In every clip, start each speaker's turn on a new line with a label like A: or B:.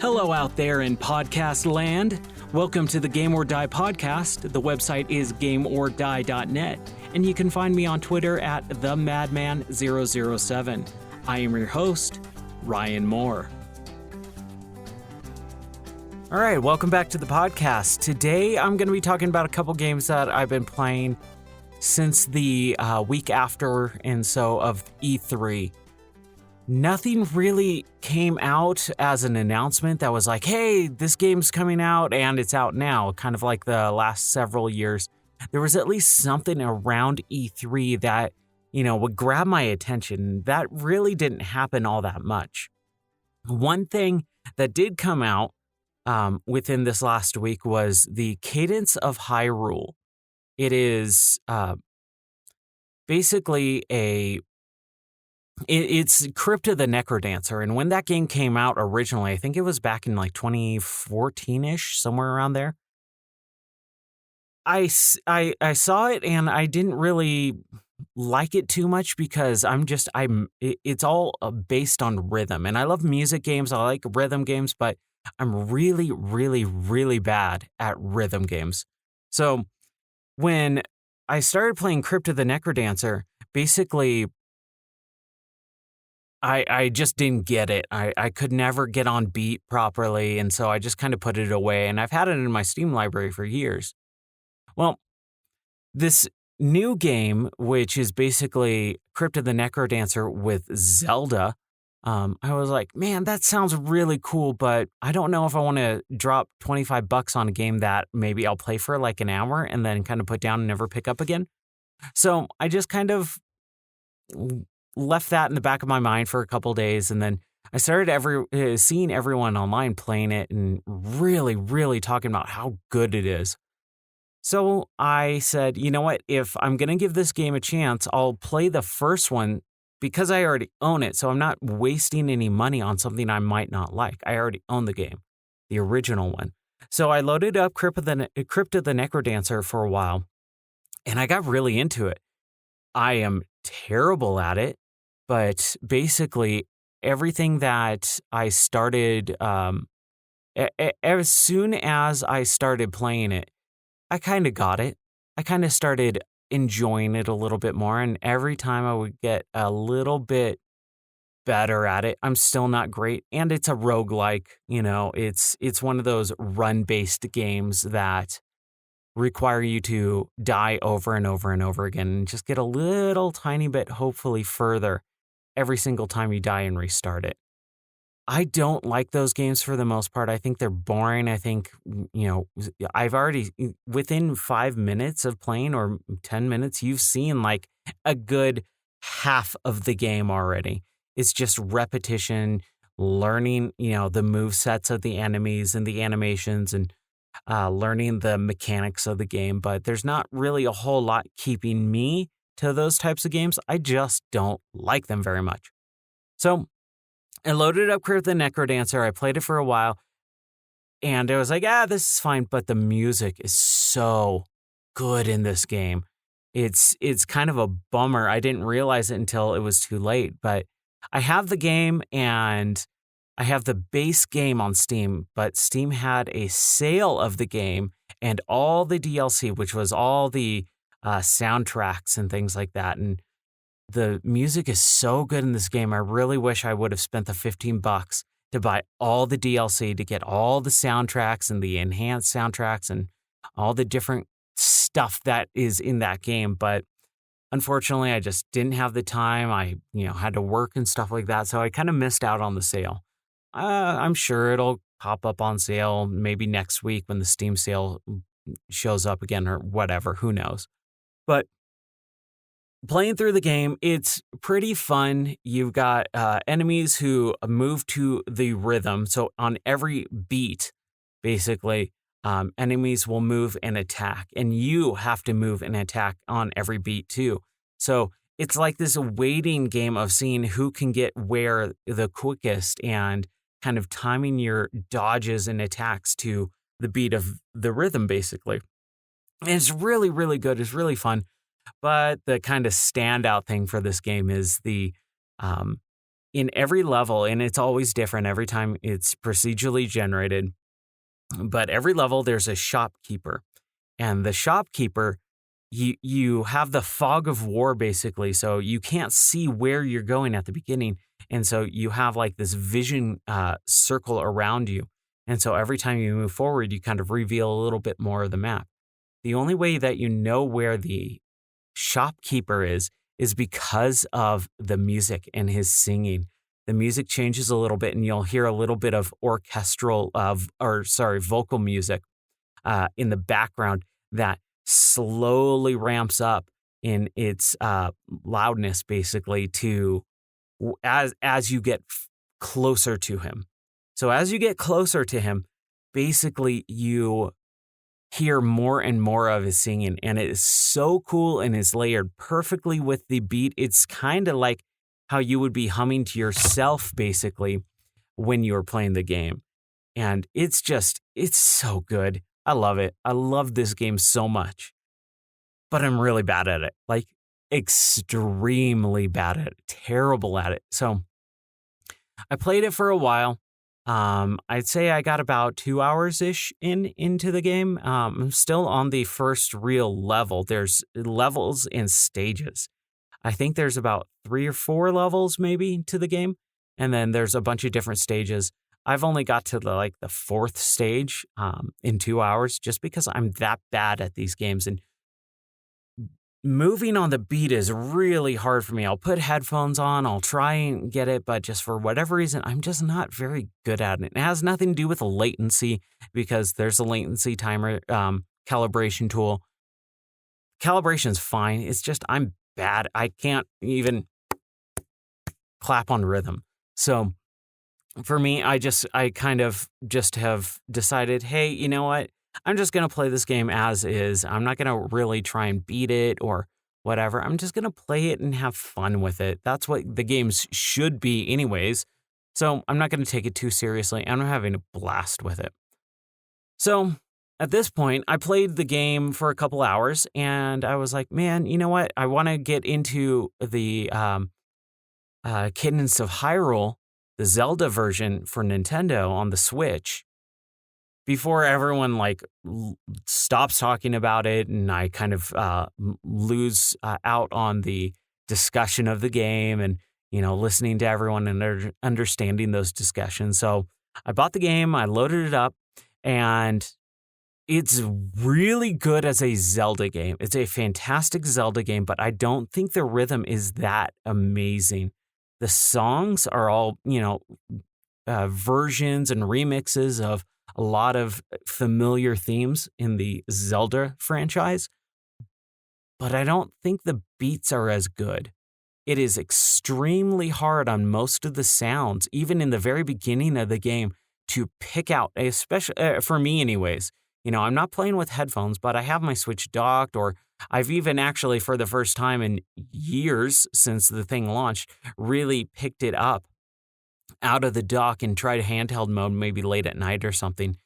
A: Hello out there in podcast land. Welcome to the Game or Die podcast. The website is gameordie.net, and you can find me on Twitter at themadman007. I am your host, Ryan Moore. All right, welcome back to the podcast. Today, I'm going to be talking about a couple games that I've been playing since the week after and so of E3. Nothing really came out as an announcement that was like, hey, this game's coming out and it's out now, kind of like the last several years. There was at least something around E3 that, would grab my attention. That really didn't happen all that much. One thing that did come out within this last week was the Cadence of Hyrule. It is basically it's Crypt of the NecroDancer, and when that game came out originally, I think it was back in like 2014-ish, somewhere around there. I saw it and I didn't really like it too much because it's all based on rhythm, and I love music games. I like rhythm games, but I'm really, really, really bad at rhythm games. So when I started playing Crypt of the NecroDancer, basically I just didn't get it. I could never get on beat properly, and so I just kind of put it away, and I've had it in my Steam library for years. Well, this new game, which is basically Crypt of the NecroDancer with Zelda, I was like, man, that sounds really cool, but I don't know if I want to drop $25 on a game that maybe I'll play for like an hour and then kind of put down and never pick up again. So I just kind of left that in the back of my mind for a couple days, and then I started seeing everyone online playing it and really, really talking about how good it is. So I said, you know what, if I'm going to give this game a chance, I'll play the first one because I already own it, so I'm not wasting any money on something I might not like. I already own the game, the original one. So I loaded up Crypt of the NecroDancer for a while, and I got really into it. I am terrible at it, but basically everything that I started, as soon as I started playing it, I kind of got it. I kind of started enjoying it a little bit more, and every time I would get a little bit better at it. I'm still not great, and it's a roguelike, it's one of those run-based games that require you to die over and over and over again and just get a little tiny bit, hopefully further, every single time you die and restart it. I don't like those games for the most part. I think they're boring. I think, I've already, within 5 minutes of playing or 10 minutes, you've seen like a good half of the game already. It's just repetition, learning, the move sets of the enemies and the animations, and learning the mechanics of the game. But there's not really a whole lot keeping me to those types of games. I just don't like them very much. So I loaded up Crypt of the NecroDancer. I played it for a while, and I was like, this is fine. But the music is so good in this game. It's kind of a bummer. I didn't realize it until it was too late. But I have the game, and I have the base game on Steam. But Steam had a sale of the game and all the DLC, which was all the soundtracks and things like that. And the music is so good in this game. I really wish I would have spent the $15 to buy all the DLC, to get all the soundtracks and the enhanced soundtracks and all the different stuff that is in that game. But unfortunately, I just didn't have the time. I, had to work and stuff like that. So I kind of missed out on the sale. I'm sure it'll pop up on sale maybe next week when the Steam sale shows up again or whatever. Who knows? But playing through the game, it's pretty fun. You've got enemies who move to the rhythm. So on every beat, basically, enemies will move and attack. And you have to move and attack on every beat too. So it's like this waiting game of seeing who can get where the quickest and kind of timing your dodges and attacks to the beat of the rhythm, basically. And it's really, really good. It's really fun. But the kind of standout thing for this game is the in every level, and it's always different every time it's procedurally generated, but every level there's a shopkeeper. And the shopkeeper, you have the fog of war basically, so you can't see where you're going at the beginning, and so you have like this vision circle around you, and so every time you move forward, you kind of reveal a little bit more of the map. The only way that you know where the shopkeeper is because of the music and his singing. The music changes a little bit, and you'll hear a little bit of vocal music in the background that slowly ramps up in its loudness, basically, to as you get closer to him. So as you get closer to him, basically you hear more and more of his singing, and it is so cool and is layered perfectly with the beat. It's kind of like how you would be humming to yourself, basically, when you're playing the game. And it's so good. I love it. I love this game so much. But I'm really bad at it. Like, extremely bad at it. Terrible at it. So I played it for a while. I'd say I got about 2 hours-ish into the game. I'm still on the first real level. There's levels and stages. I think there's about 3 or 4 levels maybe to the game. And then there's a bunch of different stages. I've only got to the 4th stage in 2 hours just because I'm that bad at these games. And moving on the beat is really hard for me. I'll put headphones on, I'll try and get it, but just for whatever reason, I'm just not very good at it. It has nothing to do with latency because there's a latency timer calibration tool. Calibration's fine. It's just I'm bad. I can't even clap on rhythm. So for me, I kind of just have decided, hey, you know what? I'm just going to play this game as is. I'm not going to really try and beat it or whatever. I'm just going to play it and have fun with it. That's what the games should be anyways. So I'm not going to take it too seriously. I'm having a blast with it. So at this point, I played the game for a couple hours and I was like, man, you know what? I want to get into the Cadence of Hyrule, the Zelda version for Nintendo on the Switch, before everyone stops talking about it and I kind of lose out on the discussion of the game and, listening to everyone and understanding those discussions. So I bought the game, I loaded it up, and it's really good as a Zelda game. It's a fantastic Zelda game, but I don't think the rhythm is that amazing. The songs are all, versions and remixes of a lot of familiar themes in the Zelda franchise, but I don't think the beats are as good. It is extremely hard on most of the sounds, even in the very beginning of the game, to pick out, especially for me anyways. I'm not playing with headphones, but I have my Switch docked, or I've even actually, for the first time in years since the thing launched, really picked it up out of the dock and tried handheld mode maybe late at night or something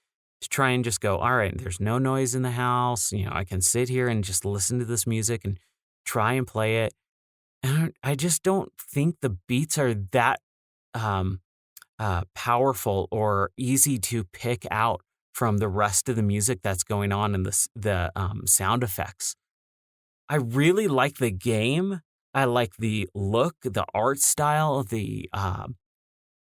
A: to try and just go, all right, there's no noise in the house. I can sit here and just listen to this music and try and play it. And I just don't think the beats are that powerful or easy to pick out from the rest of the music that's going on in the sound effects. I really like the game. I like the look, the art style, the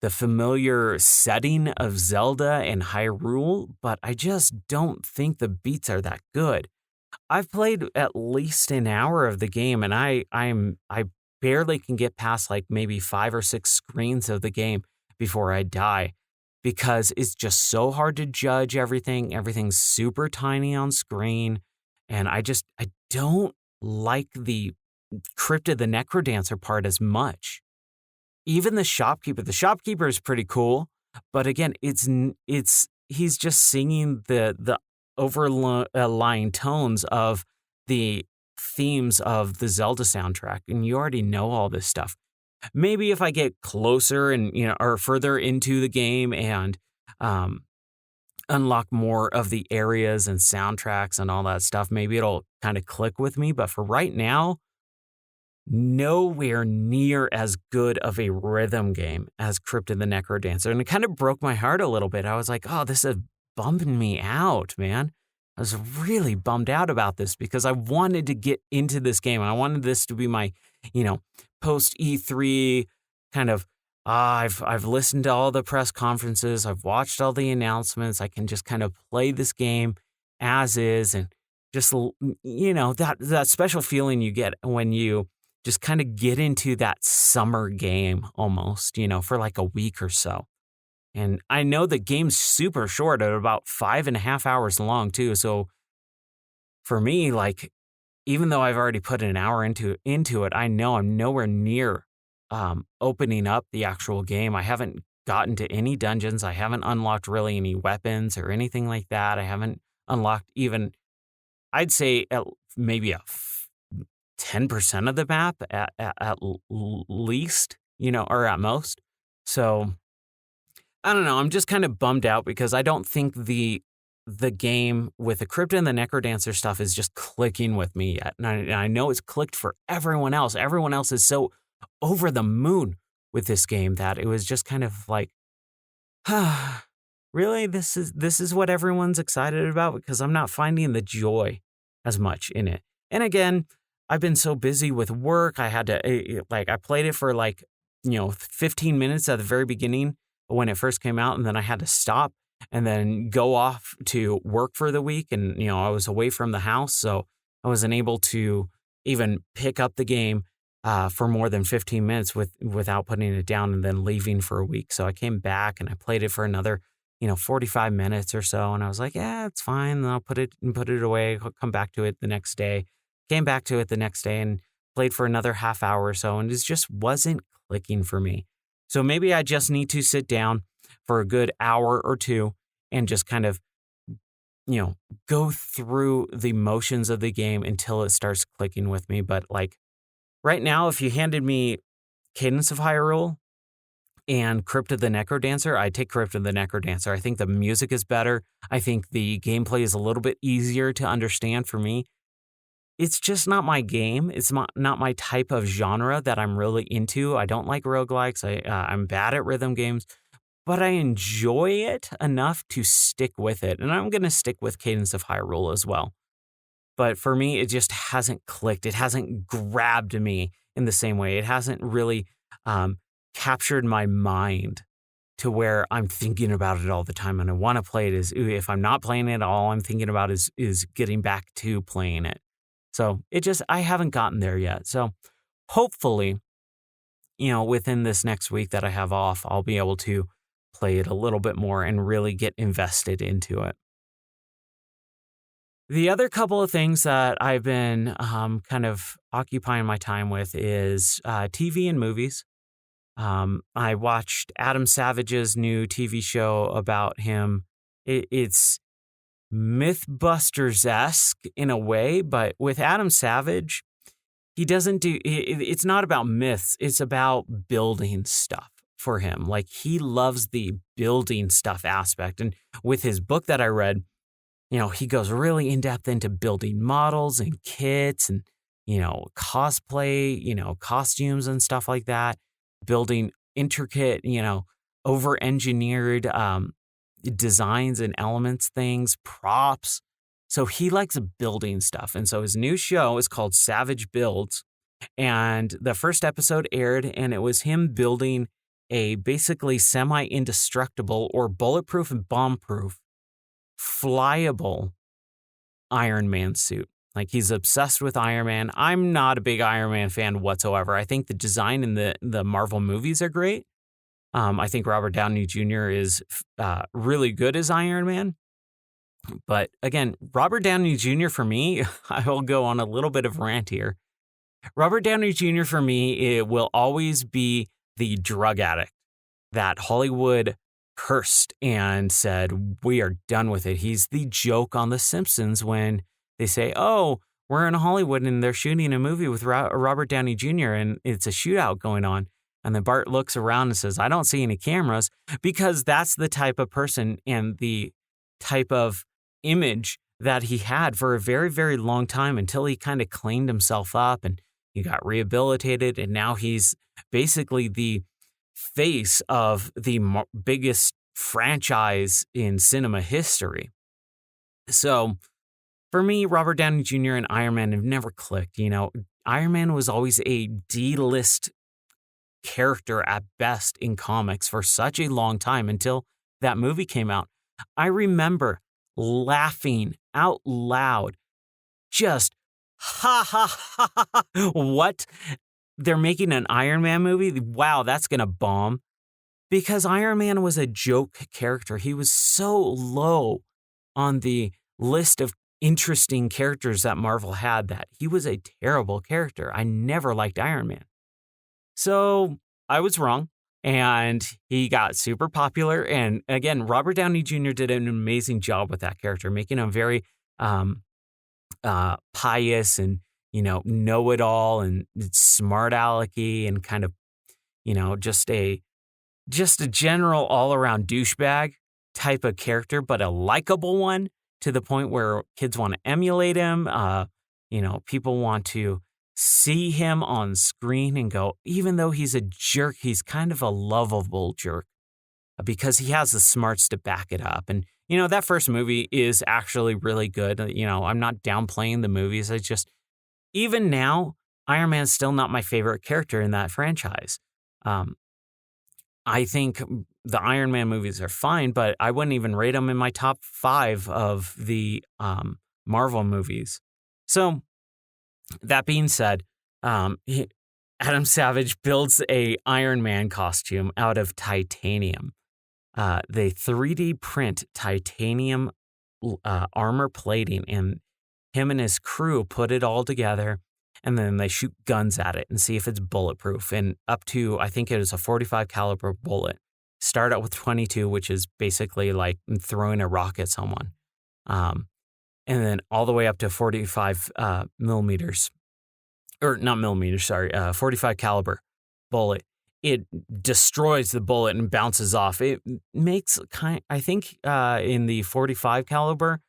A: familiar setting of Zelda and Hyrule, but I just don't think the beats are that good. I've played at least an hour of the game, and I barely can get past maybe 5 or 6 screens of the game before I die, because it's just so hard to judge everything. Everything's super tiny on screen, and I don't like the Crypt of the Necrodancer part as much. Even the shopkeeper is pretty cool, but again, he's just singing the overlying tones of the themes of the Zelda soundtrack, and you already know all this stuff. Maybe if I get closer and or further into the game and unlock more of the areas and soundtracks and all that stuff, maybe it'll kind of click with me. But for right now, nowhere near as good of a rhythm game as Crypt of the NecroDancer. And it kind of broke my heart a little bit. I was like, oh, this is bumming me out, man. I was really bummed out about this because I wanted to get into this game. And I wanted this to be my, post E3 kind of, I've listened to all the press conferences. I've watched all the announcements. I can just kind of play this game as is. And just, that special feeling you get when you just kind of get into that summer game almost, for like a week or so. And I know the game's super short at about 5.5 hours long too. So for me, like, even though I've already put an hour into it, I know I'm nowhere near opening up the actual game. I haven't gotten to any dungeons. I haven't unlocked really any weapons or anything like that. I haven't unlocked even, I'd say maybe a 10% of the map at least, or at most. So I don't know. I'm just kind of bummed out because I don't think the game with the Crypt and the NecroDancer stuff is just clicking with me yet. And I know it's clicked for everyone else. Everyone else is so over the moon with this game that it was just kind of like, really? This is what everyone's excited about? Because I'm not finding the joy as much in it. And again, I've been so busy with work. I had to, I played it for 15 minutes at the very beginning when it first came out, and then I had to stop and then go off to work for the week. And, I was away from the house, so I wasn't able to even pick up the game for more than 15 minutes without putting it down and then leaving for a week. So I came back and I played it for another, 45 minutes or so. And I was like, yeah, it's fine. And I'll put it away. I'll come back to it the next day. Came back to it the next day and played for another half hour or so. And it just wasn't clicking for me. So maybe I just need to sit down for a good hour or two and just kind of, go through the motions of the game until it starts clicking with me. But right now, if you handed me Cadence of Hyrule and Crypt of the NecroDancer, I'd take Crypt of the NecroDancer. I think the music is better. I think the gameplay is a little bit easier to understand for me. It's just not my game. It's not my type of genre that I'm really into. I don't like roguelikes. I'm bad at rhythm games, but I enjoy it enough to stick with it. And I'm going to stick with Cadence of Hyrule as well. But for me, it just hasn't clicked. It hasn't grabbed me in the same way. It hasn't really captured my mind to where I'm thinking about it all the time. And I want to play it. If I'm not playing it, all I'm thinking about is getting back to playing it. So I haven't gotten there yet. So hopefully, within this next week that I have off, I'll be able to play it a little bit more and really get invested into it. The other couple of things that I've been kind of occupying my time with is TV and movies. I watched Adam Savage's new TV show about him. It's Mythbusters-esque in a way, but with Adam Savage, it's not about myths, it's about building stuff for him. He loves the building stuff aspect. And with his book that I read, he goes really in depth into building models and kits and, cosplay, costumes and stuff like that, building intricate, over engineered, designs and elements, things, props. So he likes building stuff. And so his new show is called Savage Builds. And the first episode aired, and it was him building a basically semi-indestructible or bulletproof and bomb-proof flyable Iron Man suit. He's obsessed with Iron Man. I'm not a big Iron Man fan whatsoever. I think the design in the Marvel movies are great. I think Robert Downey Jr. is really good as Iron Man. But again, Robert Downey Jr. for me, I will go on a little bit of rant here. Robert Downey Jr. for me, it will always be the drug addict that Hollywood cursed and said, we are done with it. He's the joke on The Simpsons when they say, oh, we're in Hollywood and they're shooting a movie with Robert Downey Jr. and it's a shootout going on. And then Bart looks around and says, I don't see any cameras, because that's the type of person and the type of image that he had for a very, very long time until he kind of cleaned himself up and he got rehabilitated, and now he's basically the face of the biggest franchise in cinema history. So for me, Robert Downey Jr. and Iron Man have never clicked. Iron Man was always a D-list character at best in comics for such a long time until that movie came out. I remember laughing out loud, just ha ha ha ha, ha. What? They're making an Iron Man movie? Wow, that's going to bomb. Because Iron Man was a joke character. He was so low on the list of interesting characters that Marvel had that he was a terrible character. I never liked Iron Man. So I was wrong, and he got super popular. And again, Robert Downey Jr. did an amazing job with that character, making him very pious and, know-it-all and smart alecky and kind of, just a general all-around douchebag type of character, but a likable one to the point where kids want to emulate him. People want to see him on screen and go, even though he's a jerk, he's kind of a lovable jerk because he has the smarts to back it up. And, that first movie is actually really good. I'm not downplaying the movies. I just, even now, Iron Man's still not my favorite character in that franchise. I think the Iron Man movies are fine, but I wouldn't even rate them in my top 5 of the Marvel movies. So, that being said, Adam Savage builds a Iron Man costume out of titanium. They 3D print titanium armor plating, and him and his crew put it all together, and then they shoot guns at it and see if it's bulletproof. And up to, I think it is a 45 caliber bullet. Start out with 22, which is basically like throwing a rock at someone. And then all the way up to 45 millimeters, or not millimeters, sorry, 45 caliber bullet. It destroys the bullet and bounces off. It makes I think in the 45 caliber,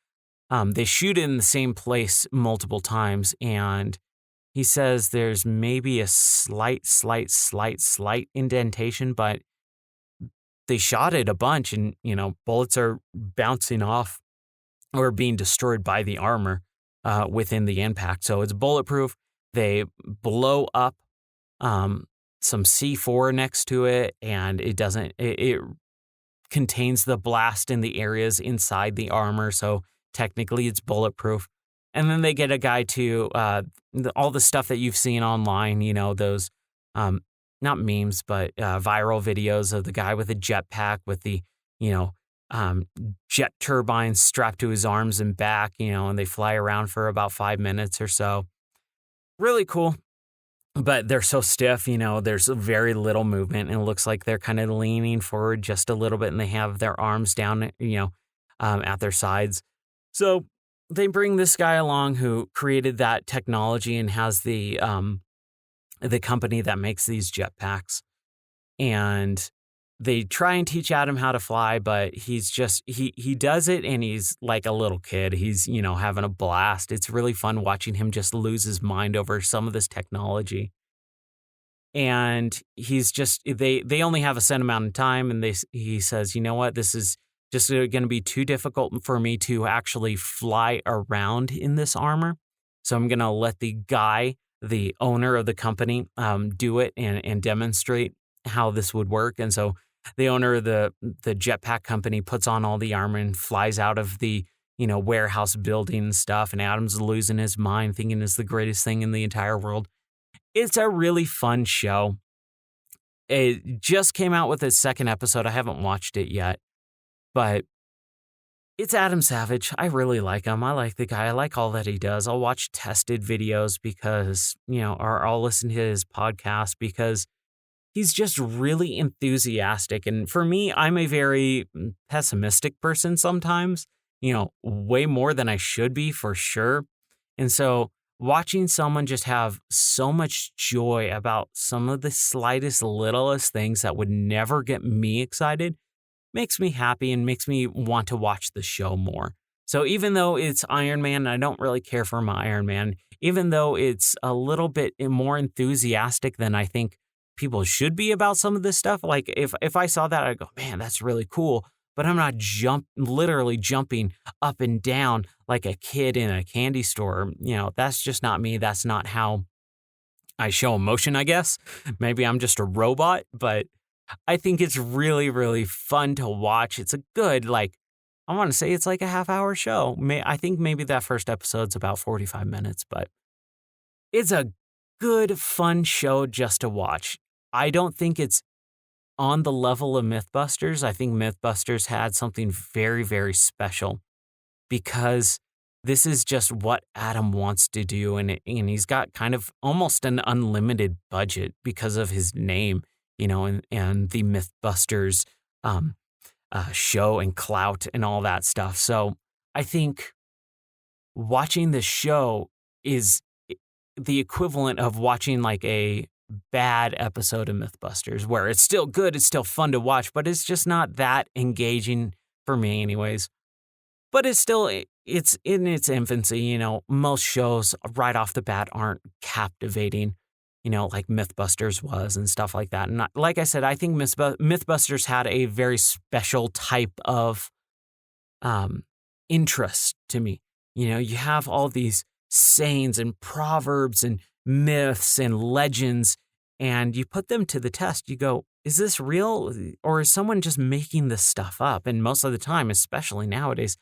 A: they shoot it in the same place multiple times, and he says there's maybe a slight indentation, but they shot it a bunch, and bullets are bouncing off or being destroyed by the armor within the impact. So it's bulletproof. They blow up some C4 next to it, and it contains the blast in the areas inside the armor. So technically it's bulletproof. And then they get a guy to all the stuff that you've seen online, those not memes, but viral videos of the guy with a jetpack with the, jet turbines strapped to his arms and back, and they fly around for about 5 minutes or so. Really cool. But they're so stiff, there's very little movement, and it looks like they're kind of leaning forward just a little bit, and they have their arms down, at their sides. So they bring this guy along who created that technology and has the company that makes these jetpacks. And they try and teach Adam how to fly, but he's just, he does it, and he's like a little kid. He's, having a blast. It's really fun watching him just lose his mind over some of this technology. And he's just, they only have a set amount of time, and he says, you know what, this is just going to be too difficult for me to actually fly around in this armor. So I'm going to let the guy, the owner of the company, do it and demonstrate how this would work. And so the owner of the jetpack company puts on all the armor and flies out of the, warehouse building and stuff. And Adam's losing his mind, thinking it's the greatest thing in the entire world. It's a really fun show. It just came out with its second episode. I haven't watched it yet, but it's Adam Savage. I really like him. I like the guy. I like all that he does. I'll watch tested videos because, or I'll listen to his podcast because he's just really enthusiastic. And for me, I'm a very pessimistic person sometimes, way more than I should be for sure. And so watching someone just have so much joy about some of the slightest, littlest things that would never get me excited makes me happy and makes me want to watch the show more. So even though it's Iron Man, I don't really care for my Iron Man. Even though it's a little bit more enthusiastic than I think people should be about some of this stuff. Like if I saw that, I'd go, man, that's really cool. But I'm not literally jumping up and down like a kid in a candy store. That's just not me. That's not how I show emotion, I guess. Maybe I'm just a robot, but I think it's really, really fun to watch. It's a good, I want to say it's like a half-hour show. I think maybe that first episode's about 45 minutes, but it's a good, fun show just to watch. I don't think it's on the level of Mythbusters. I think Mythbusters had something very, very special because this is just what Adam wants to do. And he's got kind of almost an unlimited budget because of his name, and the Mythbusters show and clout and all that stuff. So I think watching the show is the equivalent of watching like a bad episode of Mythbusters, where it's still good, it's still fun to watch, but it's just not that engaging for me anyways. But it's in its infancy. Most shows right off the bat aren't captivating, like Mythbusters was and stuff like that. And like I said, I think Mythbusters had a very special type of interest to me. You have all these sayings and proverbs and myths and legends, and you put them to the test. You go, is this real, or is someone just making this stuff up? And most of the time, especially nowadays,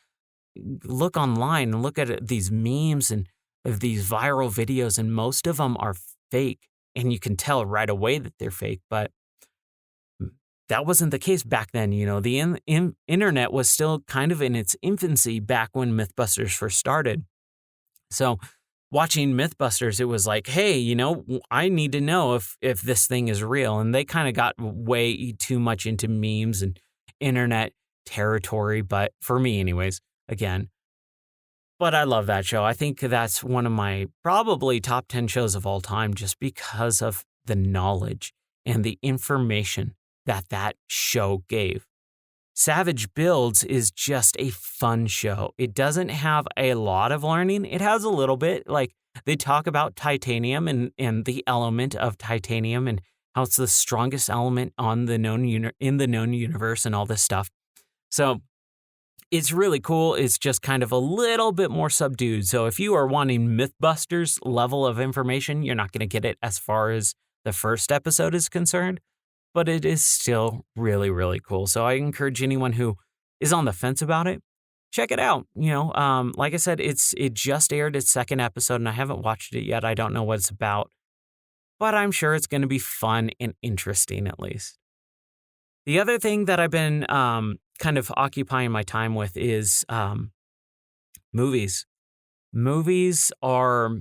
A: look online and look at these memes and of these viral videos, and most of them are fake, and you can tell right away that they're fake. But that wasn't the case back then. The internet was still kind of in its infancy back when Mythbusters first started. So watching Mythbusters, it was like, hey, I need to know if this thing is real. And they kind of got way too much into memes and internet territory. But for me anyways, again, but I love that show. I think that's one of my probably top 10 shows of all time, just because of the knowledge and the information that show gave. Savage Builds is just a fun show. It doesn't have a lot of learning. It has a little bit. Like, they talk about titanium and the element of titanium and how it's the strongest element on the in the known universe and all this stuff. So it's really cool. It's just kind of a little bit more subdued. So if you are wanting Mythbusters level of information, you're not going to get it as far as the first episode is concerned. But it is still really, really cool. So I encourage anyone who is on the fence about it, check it out. Like I said, it just aired its second episode, and I haven't watched it yet. I don't know what it's about, but I'm sure it's going to be fun and interesting at least. The other thing that I've been kind of occupying my time with is movies. Movies are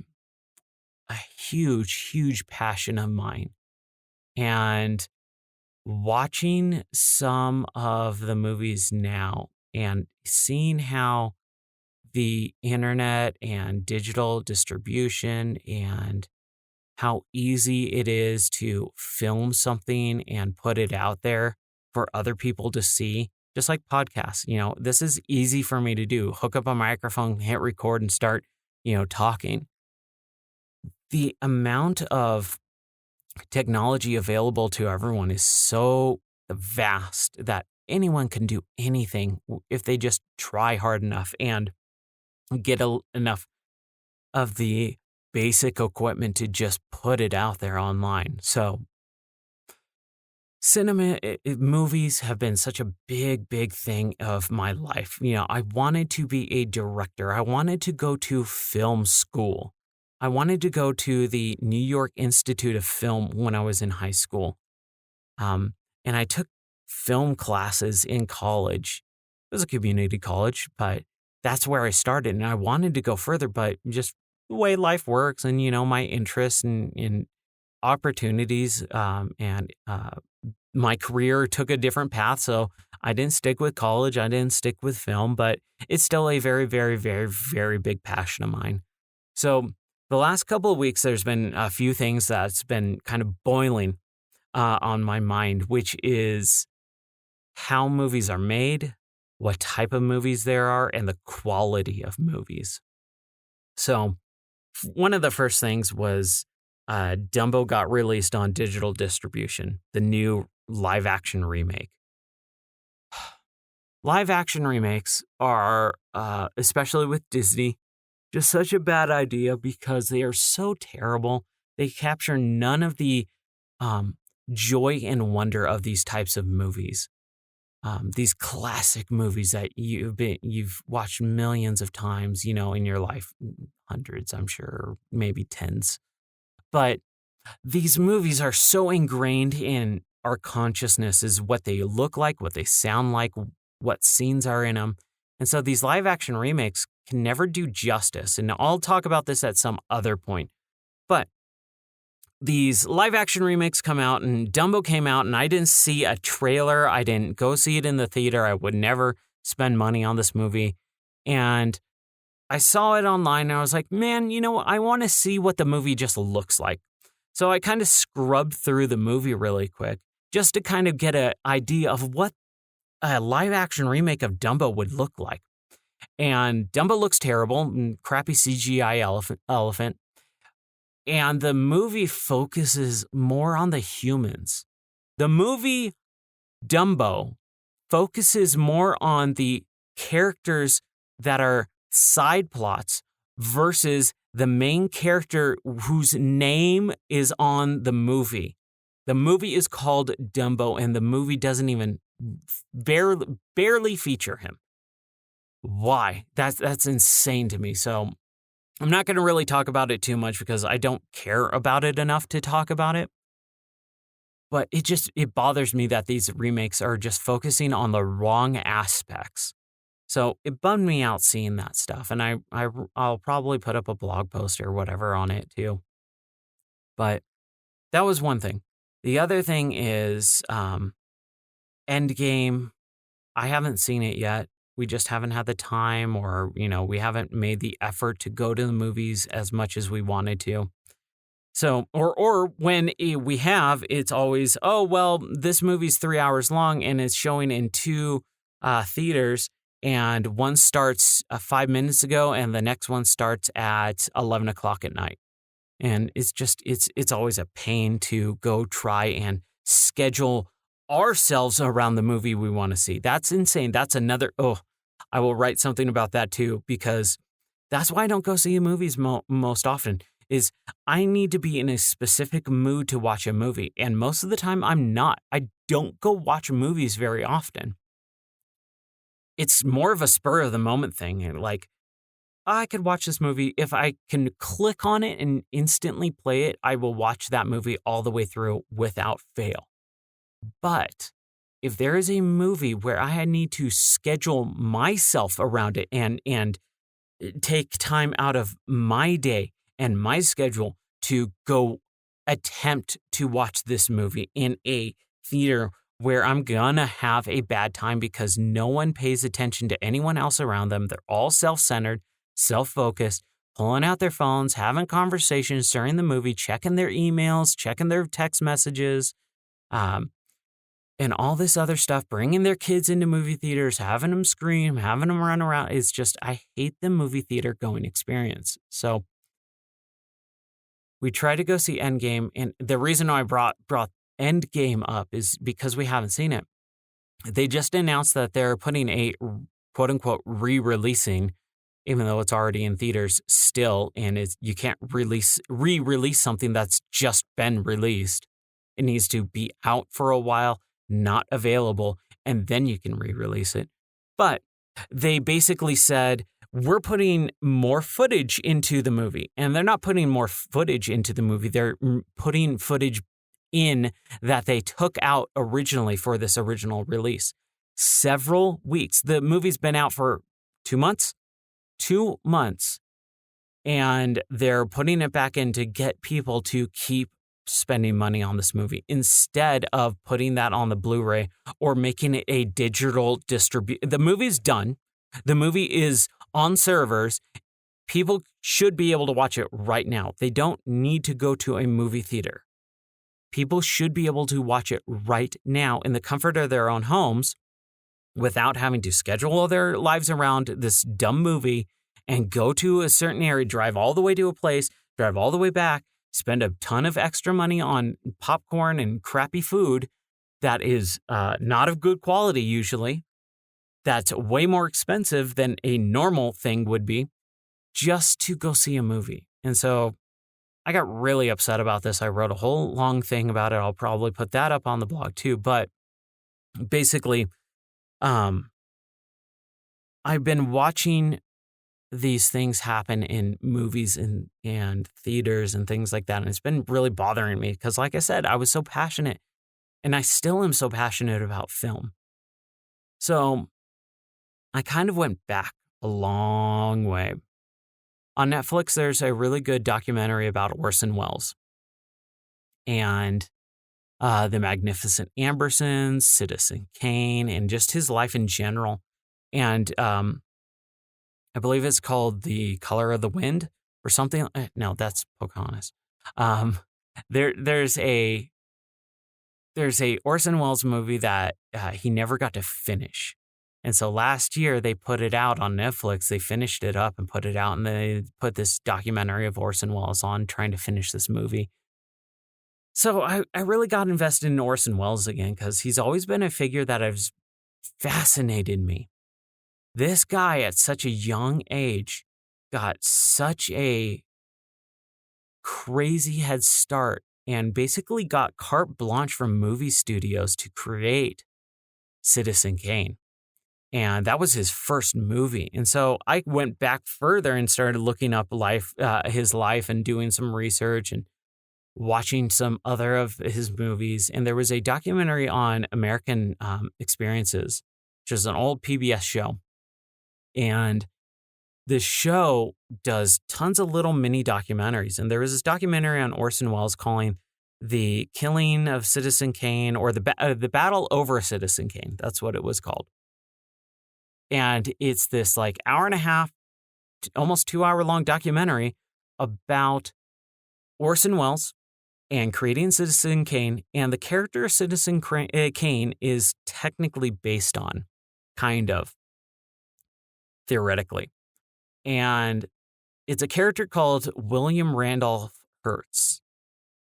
A: a huge, huge passion of mine. And watching some of the movies now and seeing how the internet and digital distribution and how easy it is to film something and put it out there for other people to see, just like podcasts. This is easy for me to do. Hook up a microphone, hit record, and start, talking. The amount of technology available to everyone is so vast that anyone can do anything if they just try hard enough and get enough of the basic equipment to just put it out there online. So movies have been such a big, big thing of my life. I wanted to be a director. I wanted to go to film school. I wanted to go to the New York Institute of Film when I was in high school. And I took film classes in college. It was a community college, but that's where I started. And I wanted to go further, but just the way life works and, my interests and opportunities and my career took a different path. So I didn't stick with college. I didn't stick with film, but it's still a very, very, very, very big passion of mine. So the last couple of weeks, there's been a few things that's been kind of boiling on my mind, which is how movies are made, what type of movies there are, and the quality of movies. So one of the first things was Dumbo got released on digital distribution, the new live action remake. Live action remakes are, especially with Disney, just such a bad idea because they are so terrible. They capture none of the joy and wonder of these types of movies. These classic movies that you've watched millions of times, in your life, hundreds, I'm sure, maybe tens. But these movies are so ingrained in our consciousness as what they look like, what they sound like, what scenes are in them. And so these live action remakes can never do justice. And I'll talk about this at some other point. But these live action remakes come out, and Dumbo came out, and I didn't see a trailer. I didn't go see it in the theater. I would never spend money on this movie. And I saw it online, and I was like, man, I want to see what the movie just looks like. So I kind of scrubbed through the movie really quick just to kind of get an idea of what a live action remake of Dumbo would look like. And Dumbo looks terrible, crappy CGI elephant. And the movie focuses more on the humans. The movie Dumbo focuses more on the characters that are side plots versus the main character whose name is on the movie. The movie is called Dumbo, and the movie doesn't even barely feature him. Why? That's insane to me. So I'm not going to really talk about it too much because I don't care about it enough to talk about it. But it bothers me that these remakes are just focusing on the wrong aspects. So it bummed me out seeing that stuff. And I'll probably put up a blog post or whatever on it too. But that was one thing. The other thing is Endgame. I haven't seen it yet. We just haven't had the time, or, we haven't made the effort to go to the movies as much as we wanted to. So, or when we have, it's always, oh, well, this movie's 3 hours long and it's showing in 2 theaters, and one starts 5 minutes ago and the next one starts at 11 o'clock at night. And it's always a pain to go try and schedule ourselves around the movie we want to see. That's insane. That's another, I will write something about that too, because that's why I don't go see movies most often, is I need to be in a specific mood to watch a movie. And most of the time I'm not. I don't go watch movies very often. It's more of a spur of the moment thing. Like, I could watch this movie. If I can click on it and instantly play it, I will watch that movie all the way through without fail. But if there is a movie where I need to schedule myself around it and take time out of my day and my schedule to go attempt to watch this movie in a theater where I'm gonna have a bad time because no one pays attention to anyone else around them. They're all self-centered, self-focused, pulling out their phones, having conversations during the movie, checking their emails, checking their text messages, and all this other stuff, bringing their kids into movie theaters, having them scream, having them run around. It's just, I hate the movie theater going experience. So we tried to go see Endgame, and the reason I brought Endgame up is because we haven't seen it. They just announced that they're putting a quote-unquote re-releasing, even though it's already in theaters still, and you can't re-release something that's just been released. It needs to be out for a while, not available, and then you can re-release it. But they basically said, we're putting more footage into the movie. And they're not putting more footage into the movie. They're putting footage in that they took out originally for this original release. Several weeks. The movie's been out for 2 months. 2 months. And they're putting it back in to get people to keep spending money on this movie instead of putting that on the Blu-ray or making it a digital distribution. The movie's done. The movie is on servers. People should be able to watch it right now. They don't need to go to a movie theater. People should be able to watch it right now in the comfort of their own homes without having to schedule their lives around this dumb movie and go to a certain area, drive all the way to a place, drive all the way back, spend a ton of extra money on popcorn and crappy food that is not of good quality usually, that's way more expensive than a normal thing would be, just to go see a movie. And so I got really upset about this. I wrote a whole long thing about it. I'll probably put that up on the blog too. But basically, I've been watching these things happen in movies and theaters and things like that. And it's been really bothering me because, like I said, I was so passionate, and I still am so passionate about film. So I kind of went back a long way. On Netflix, there's a really good documentary about Orson Welles and the Magnificent Ambersons, Citizen Kane, and just his life in general. And I believe it's called The Color of the Wind or something. No, that's Pocahontas. There's a Orson Welles movie that he never got to finish. And so last year they put it out on Netflix. They finished it up and put it out, and they put this documentary of Orson Welles on trying to finish this movie. So I really got invested in Orson Welles again because he's always been a figure that has fascinated me. This guy at such a young age got such a crazy head start and basically got carte blanche from movie studios to create Citizen Kane. And that was his first movie. And so I went back further and started looking up his life and doing some research and watching some other of his movies. And there was a documentary on American Experiences, which is an old PBS show. And the show does tons of little mini documentaries. And there was this documentary on Orson Welles calling The Killing of Citizen Kane, or the Battle over Citizen Kane. That's what it was called. And it's this like hour and a half, almost 2 hour long documentary about Orson Welles and creating Citizen Kane. And the character Citizen Kane is technically based on, kind of, theoretically. And it's a character called William Randolph Hearst.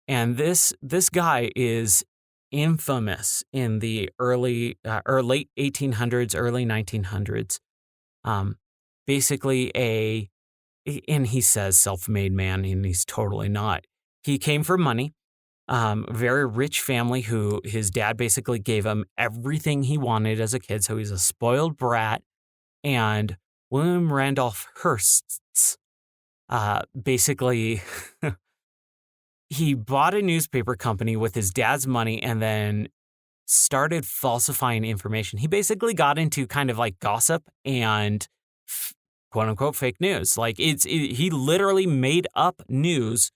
A: And this guy is infamous in the early or late 1800s, early 1900s. Basically and he says self-made man, and he's totally not. He came from money, very rich family who his dad basically gave him everything he wanted as a kid. So he's a spoiled brat. And William Randolph Hearst, basically, he bought a newspaper company with his dad's money and then started falsifying information. He basically got into kind of like gossip and quote unquote fake news. Like he literally made up news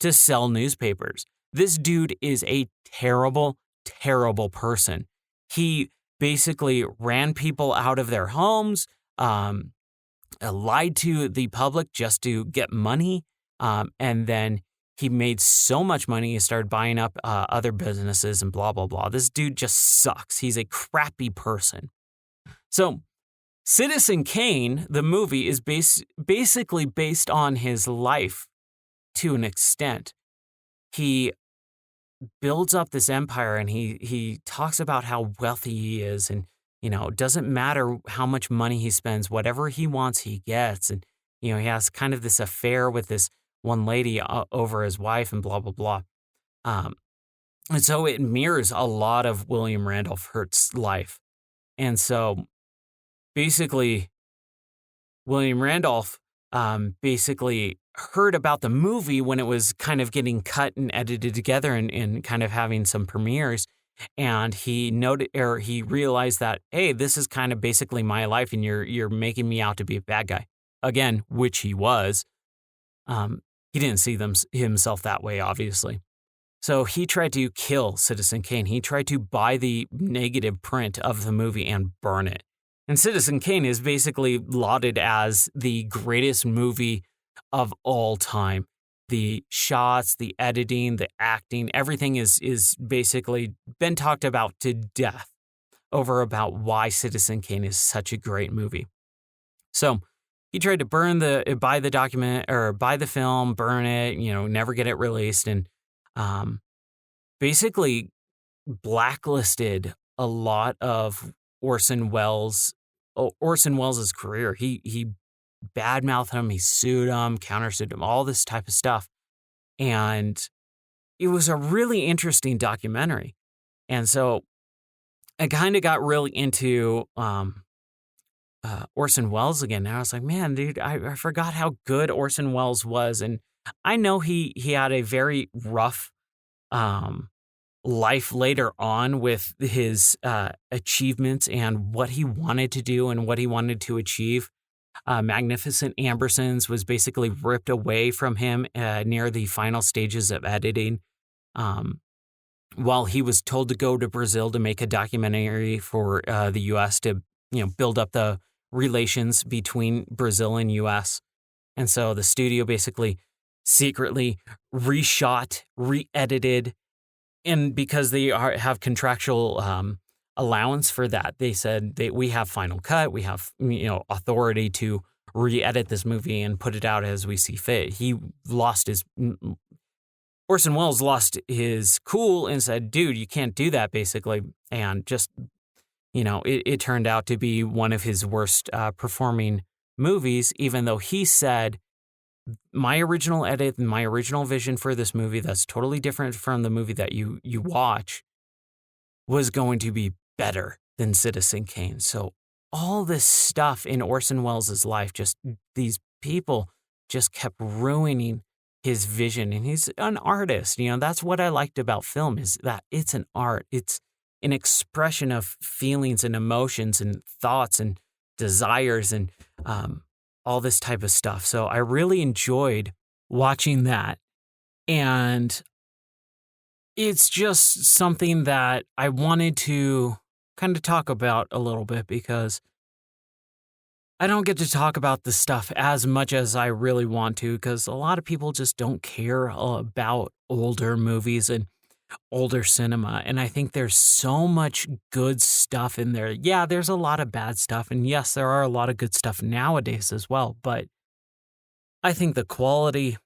A: to sell newspapers. This dude is a terrible, terrible person. He basically ran people out of their homes, lied to the public just to get money, and then he made so much money, he started buying up other businesses and blah, blah, blah. This dude just sucks. He's a crappy person. So Citizen Kane, the movie, is basically based on his life to an extent. He builds up this empire, and he talks about how wealthy he is, and, you know, it doesn't matter how much money he spends, whatever he wants, he gets. And, you know, he has kind of this affair with this one lady over his wife and blah, blah, blah. And so it mirrors a lot of William Randolph Hearst's life. And so basically, William Randolph basically heard about the movie when it was kind of getting cut and edited together and kind of having some premieres. And he realized that, hey, this is kind of basically my life, and you're making me out to be a bad guy. Again, which he was. He didn't see himself that way, obviously. So he tried to kill Citizen Kane. He tried to buy the negative print of the movie and burn it. And Citizen Kane is basically lauded as the greatest movie of all time. The shots, the editing, the acting, everything is basically been talked about to death. over about why Citizen Kane is such a great movie. So he tried to buy the film, burn it, never get it released, and basically blacklisted a lot of Orson Welles' career. He badmouthed him, he sued him, countersued him, all this type of stuff. And it was a really interesting documentary. And so I kind of got really into Orson Welles again. And I was like, man, dude, I forgot how good Orson Welles was. And I know he had a very rough life later on with his achievements and what he wanted to do and what he wanted to achieve. Magnificent Ambersons was basically ripped away from him near the final stages of editing. While he was told to go to Brazil to make a documentary for the U.S. to, build up the relations between Brazil and U.S. And so the studio basically secretly reshot, re-edited, and because they have contractual allowance for that, they said we have final cut, we have authority to re-edit this movie and put it out as we see fit. Orson Welles lost his cool and said, dude, you can't do that, basically. And just, it turned out to be one of his worst performing movies, even though he said, my original edit and my original vision for this movie that's totally different from the movie that you watch was going to be better than Citizen Kane. So all this stuff in Orson Welles' life, just these people just kept ruining his vision. And he's an artist. That's what I liked about film, is that it's an art. It's an expression of feelings and emotions and thoughts and desires and all this type of stuff. So I really enjoyed watching that. And it's just something that I wanted to kind of talk about a little bit, because I don't get to talk about this stuff as much as I really want to, because a lot of people just don't care about older movies and older cinema. And I think there's so much good stuff in there. Yeah, there's a lot of bad stuff. And yes, there are a lot of good stuff nowadays as well. But I think the quality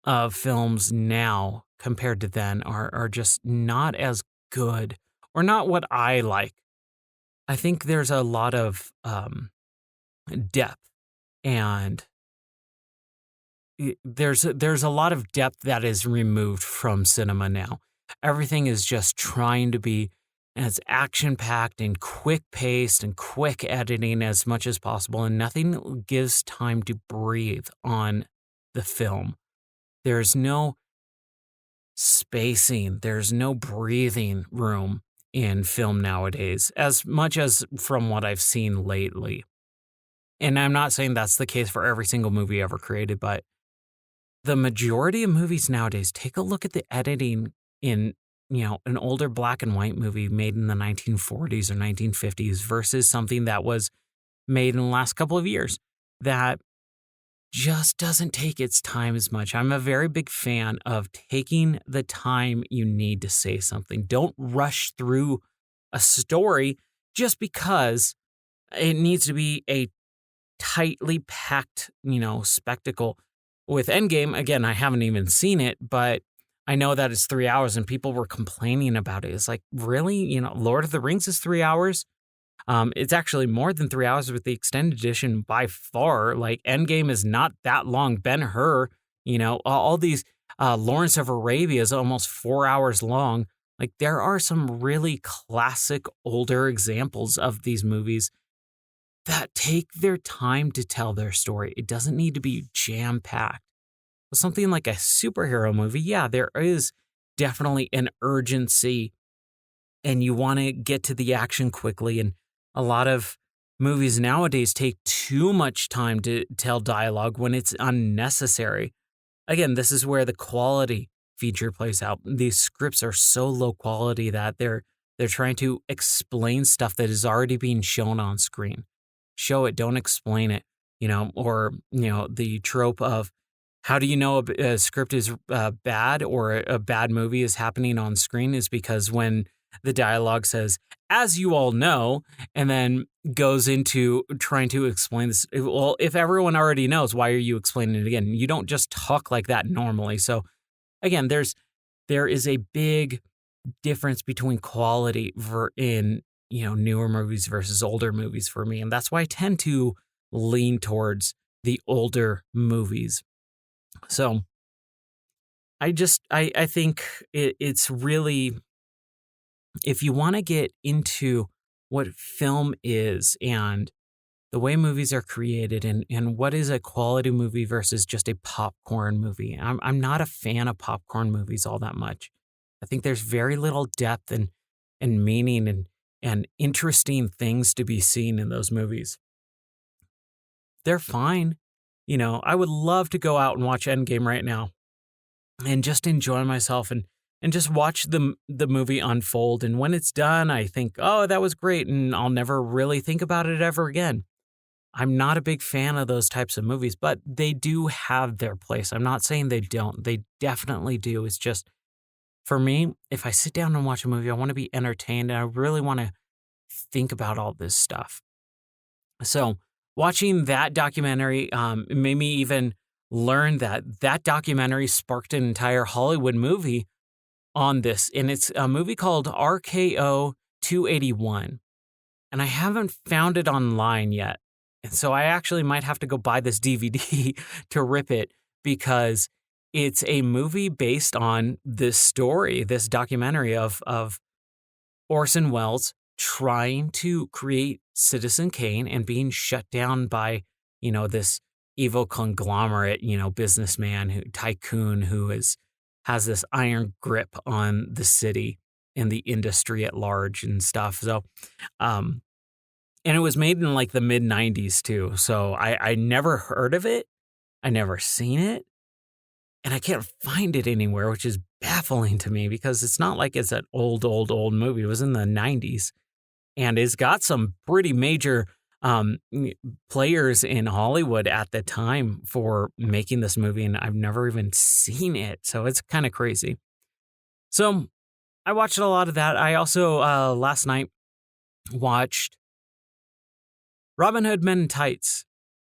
A: of films now compared to then are just not as good, or not what I like. I think there's a lot of depth, and there's a lot of depth that is removed from cinema now. Everything is just trying to be as action-packed and quick-paced and quick editing as much as possible, and nothing gives time to breathe on the film. There's no spacing, there's no breathing room in film nowadays, as much as from what I've seen lately. And I'm not saying that's the case for every single movie ever created, but the majority of movies nowadays, take a look at the editing in, an older black and white movie made in the 1940s or 1950s versus something that was made in the last couple of years that just doesn't take its time as much. I'm a very big fan of taking the time you need to say something. Don't rush through a story just because it needs to be a tightly packed, spectacle. With Endgame, again, I haven't even seen it, but I know that it's 3 hours and people were complaining about it. It's like, really? Lord of the Rings is 3 hours? It's actually more than 3 hours with the extended edition by far. Like, Endgame is not that long. Ben-Hur, all these, Lawrence of Arabia is almost 4 hours long. Like, there are some really classic older examples of these movies that take their time to tell their story. It doesn't need to be jam-packed. With something like a superhero movie, yeah, there is definitely an urgency, and you want to get to the action quickly. And a lot of movies nowadays take too much time to tell dialogue when it's unnecessary. Again, this is where the quality feature plays out. These scripts are so low quality that they're trying to explain stuff that is already being shown on screen. Show it, don't explain it, or, the trope of how do you know a script is bad or a bad movie is happening on screen is because when the dialogue says, as you all know, and then goes into trying to explain this. Well, if everyone already knows, why are you explaining it again? You don't just talk like that normally. So again, there is a big difference between quality in newer movies versus older movies for me, and that's why I tend to lean towards the older movies. So I think it's really, if you want to get into what film is and the way movies are created and what is a quality movie versus just a popcorn movie. I'm not a fan of popcorn movies all that much. I think there's very little depth and meaning and interesting things to be seen in those movies. They're fine. I would love to go out and watch Endgame right now and just enjoy myself and just watch the movie unfold. And when it's done, I think, oh, that was great. And I'll never really think about it ever again. I'm not a big fan of those types of movies, but they do have their place. I'm not saying they don't. They definitely do. It's just, for me, if I sit down and watch a movie, I want to be entertained and I really want to think about all this stuff. So watching that documentary made me even learn that documentary sparked an entire Hollywood movie on this. And it's a movie called RKO 281. And I haven't found it online yet. And so I actually might have to go buy this DVD to rip it, because it's a movie based on this story, this documentary of Orson Welles trying to create Citizen Kane and being shut down by, this evil conglomerate, businessman, tycoon who has this iron grip on the city and the industry at large and stuff. So, and it was made in like the mid 90s too. So I never heard of it. I never seen it. And I can't find it anywhere, which is baffling to me, because it's not like it's an old movie. It was in the 90s. And it's got some pretty major players in Hollywood at the time for making this movie. And I've never even seen it. So it's kind of crazy. So I watched a lot of that. I also, last night, watched Robin Hood Men in Tights.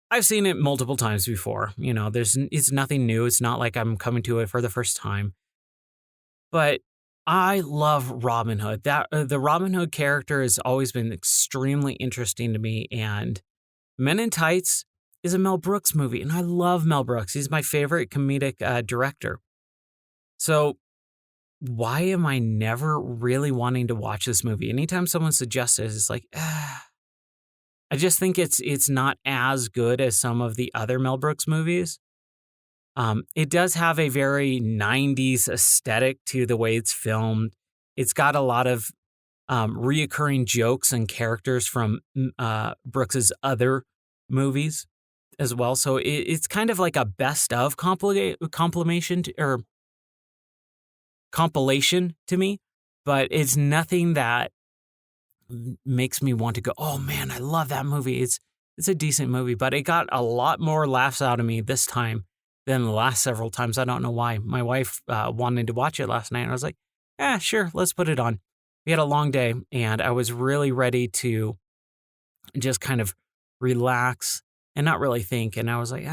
A: I've seen it multiple times before. It's nothing new. It's not like I'm coming to it for the first time. But I love Robin Hood. The Robin Hood character has always been extremely interesting to me. And Men in Tights is a Mel Brooks movie, and I love Mel Brooks. He's my favorite comedic director. So why am I never really wanting to watch this movie? Anytime someone suggests it, it's like, I just think it's not as good as some of the other Mel Brooks movies. It does have a very 90s aesthetic to the way it's filmed. It's got a lot of reoccurring jokes and characters from Brooks's other movies as well. So it's kind of like a best of compilation to me, but it's nothing that makes me want to go, oh man, I love that movie. It's a decent movie, but it got a lot more laughs out of me this time than the last several times. I don't know why. My wife wanted to watch it last night, and I was like, sure, let's put it on. We had a long day, and I was really ready to just kind of relax and not really think. And I was like,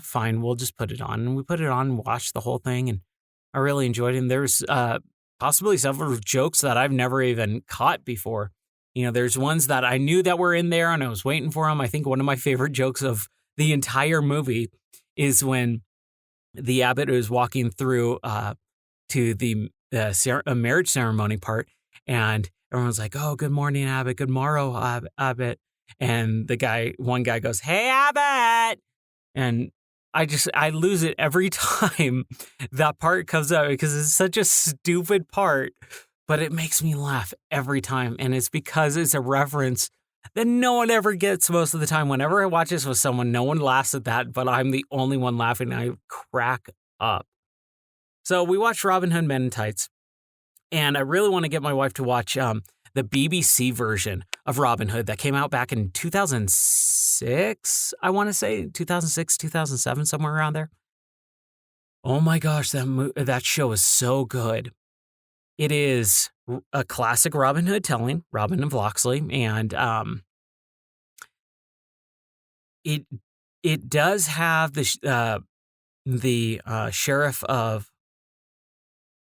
A: fine, we'll just put it on. And we put it on and watched the whole thing, and I really enjoyed it. And there's possibly several jokes that I've never even caught before. There's ones that I knew that were in there, and I was waiting for them. I think one of my favorite jokes of the entire movie is when the abbot is walking through to the marriage ceremony part, and everyone's like, oh, good morning, Abbot. Good morrow, Abbot. And one guy goes, hey, Abbot. And I lose it every time that part comes out, because it's such a stupid part, but it makes me laugh every time. And it's because it's a reference that no one ever gets most of the time. Whenever I watch this with someone, no one laughs at that, but I'm the only one laughing, and I crack up. So we watched Robin Hood Men in Tights, and I really want to get my wife to watch the BBC version of Robin Hood that came out back in 2006, I want to say, 2006, 2007, somewhere around there. Oh my gosh, that show is so good. It is a classic Robin Hood telling, Robin of Locksley, and it does have the sheriff of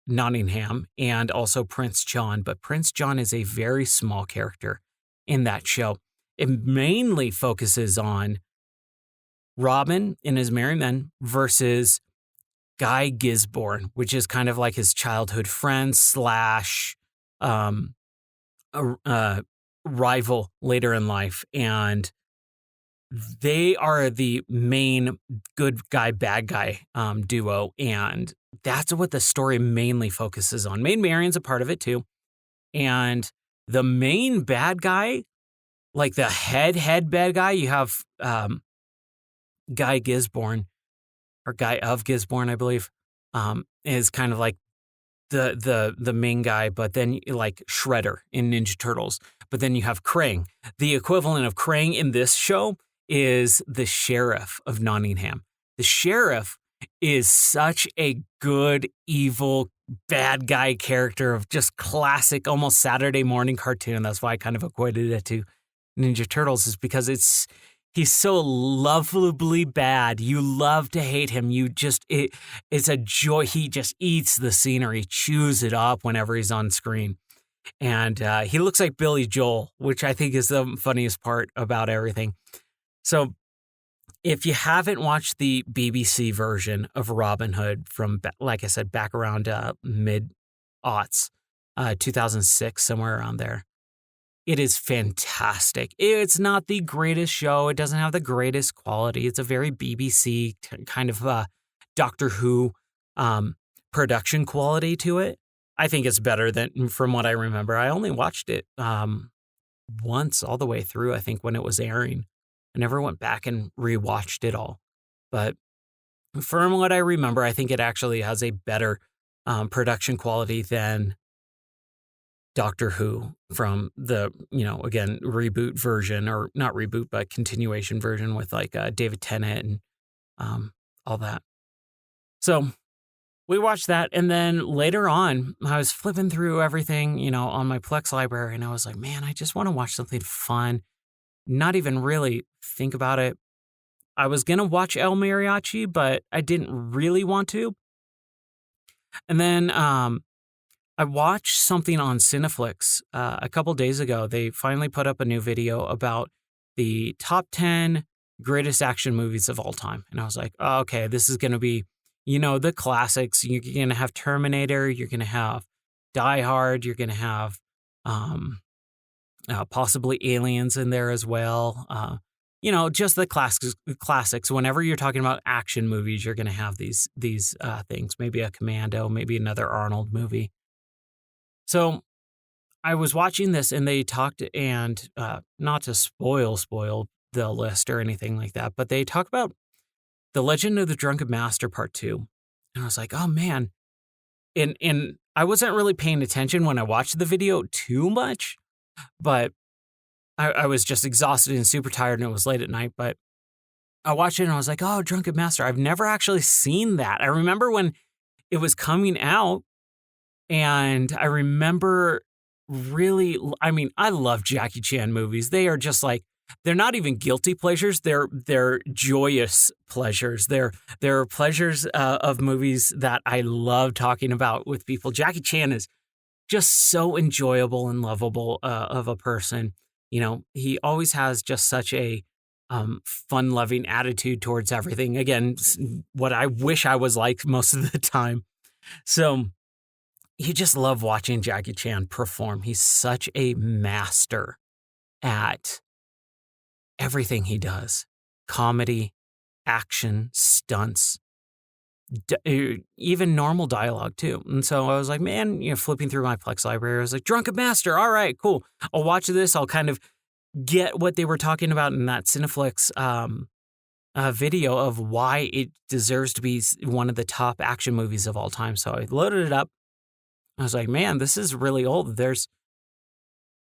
A: Nottingham and also Prince John, but Prince John is a very small character in that show. It mainly focuses on Robin and his merry men versus Guy Gisborne, which is kind of like his childhood friend slash rival later in life. And they are the main good guy, bad guy duo. And that's what the story mainly focuses on. Maid Marian's a part of it too. And the main bad guy, like the head bad guy, you have Guy Gisborne, or Guy of Gisborne, I believe, is kind of like the main guy, but then like Shredder in Ninja Turtles. But then you have Krang. The equivalent of Krang in this show is the sheriff of Nottingham. The sheriff is such a good, evil, bad guy character of just classic, almost Saturday morning cartoon. That's why I kind of equated it to Ninja Turtles, is because he's so lovably bad. You love to hate him. It's a joy. He just eats the scenery, chews it up whenever he's on screen. And he looks like Billy Joel, which I think is the funniest part about everything. So if you haven't watched the BBC version of Robin Hood from, like I said, back around mid-aughts, 2006, somewhere around there, it is fantastic. It's not the greatest show. It doesn't have the greatest quality. It's a very BBC kind of Doctor Who production quality to it. I think it's better than, from what I remember. I only watched it once all the way through, I think, when it was airing. I never went back and rewatched it all. But from what I remember, I think it actually has a better production quality than Doctor Who from the, again, reboot version, or not reboot, but continuation version with like David Tennant and all that. So we watched that. And then later on, I was flipping through everything, on my Plex library, and I was like, man, I just want to watch something fun. Not even really think about it. I was going to watch El Mariachi, but I didn't really want to. And then I watched something on Cineflix a couple days ago. They finally put up a new video about the top 10 greatest action movies of all time. And I was like, oh, okay, this is going to be, the classics. You're going to have Terminator. You're going to have Die Hard. You're going to have possibly Aliens in there as well. Just the classics. Whenever you're talking about action movies, you're going to have these things. Maybe a Commando, maybe another Arnold movie. So I was watching this, and they talked, and not to spoil the list or anything like that, but they talk about The Legend of the Drunken Master Part 2. And I was like, oh man. And I wasn't really paying attention when I watched the video too much, but I was just exhausted and super tired, and it was late at night. But I watched it and I was like, oh, Drunken Master. I've never actually seen that. I remember when it was coming out, and I remember I love Jackie Chan movies. They are just like, they're not even guilty pleasures. They're joyous pleasures. They're pleasures of movies that I love talking about with people. Jackie Chan is just so enjoyable and lovable of a person. He always has just such a fun-loving attitude towards everything. Again, what I wish I was like most of the time. So you just love watching Jackie Chan perform. He's such a master at everything he does. Comedy, action, stunts, even normal dialogue too. And so I was like, man, flipping through my Plex library, I was like, Drunken Master. All right, cool. I'll watch this. I'll kind of get what they were talking about in that Cineflix video of why it deserves to be one of the top action movies of all time. So I loaded it up. I was like, man, this is really old.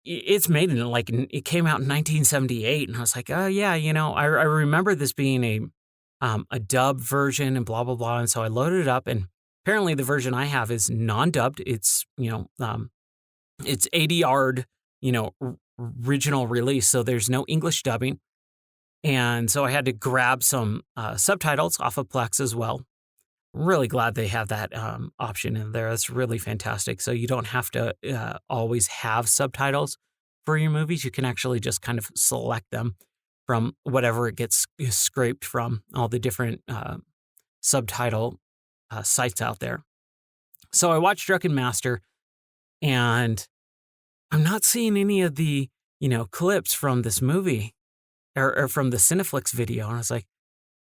A: It's made in it came out in 1978. And I was like, oh yeah, I remember this being a dub version and blah, blah, blah. And so I loaded it up, and apparently the version I have is non-dubbed. It's, It's ADR'd, original release, so there's no English dubbing. And so I had to grab some subtitles off of Plex as well. Really glad they have that option in there. That's really fantastic. So you don't have to always have subtitles for your movies. You can actually just kind of select them from whatever it gets scraped from, all the different subtitle sites out there. So I watched Drunken Master, and I'm not seeing any of the, clips from this movie or from the Cineflix video. And I was like,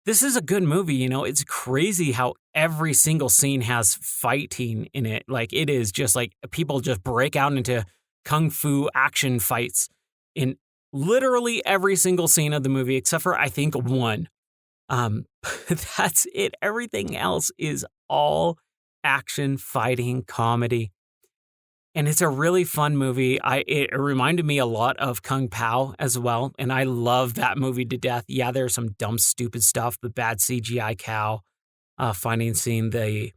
A: this is a good movie. It's crazy how every single scene has fighting in it. Like, it is just like people just break out into kung fu action fights in literally every single scene of the movie, except for, I think, one. That's it. Everything else is all action, fighting, comedy. And it's a really fun movie. It reminded me a lot of Kung Pao as well. And I love that movie to death. Yeah, there's some dumb, stupid stuff. The bad CGI cow fighting scene, the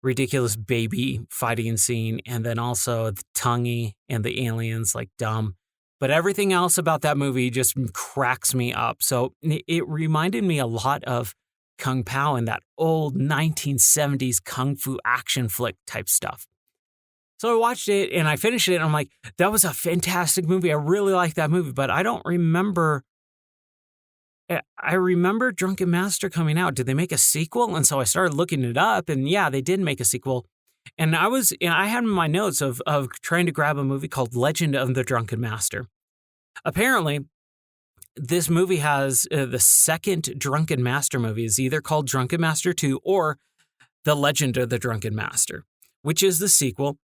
A: ridiculous baby fighting scene, and then also the tonguey and the aliens, like dumb. But everything else about that movie just cracks me up. So it reminded me a lot of Kung Pao and that old 1970s kung fu action flick type stuff. So I watched it and I finished it and I'm like, that was a fantastic movie. I really like that movie, but I don't remember. I remember Drunken Master coming out. Did they make a sequel? And so I started looking it up, and yeah, they did make a sequel. And I had in my notes of trying to grab a movie called Legend of the Drunken Master. Apparently, this movie has the second Drunken Master movie is either called Drunken Master 2 or The Legend of the Drunken Master, which is the sequel.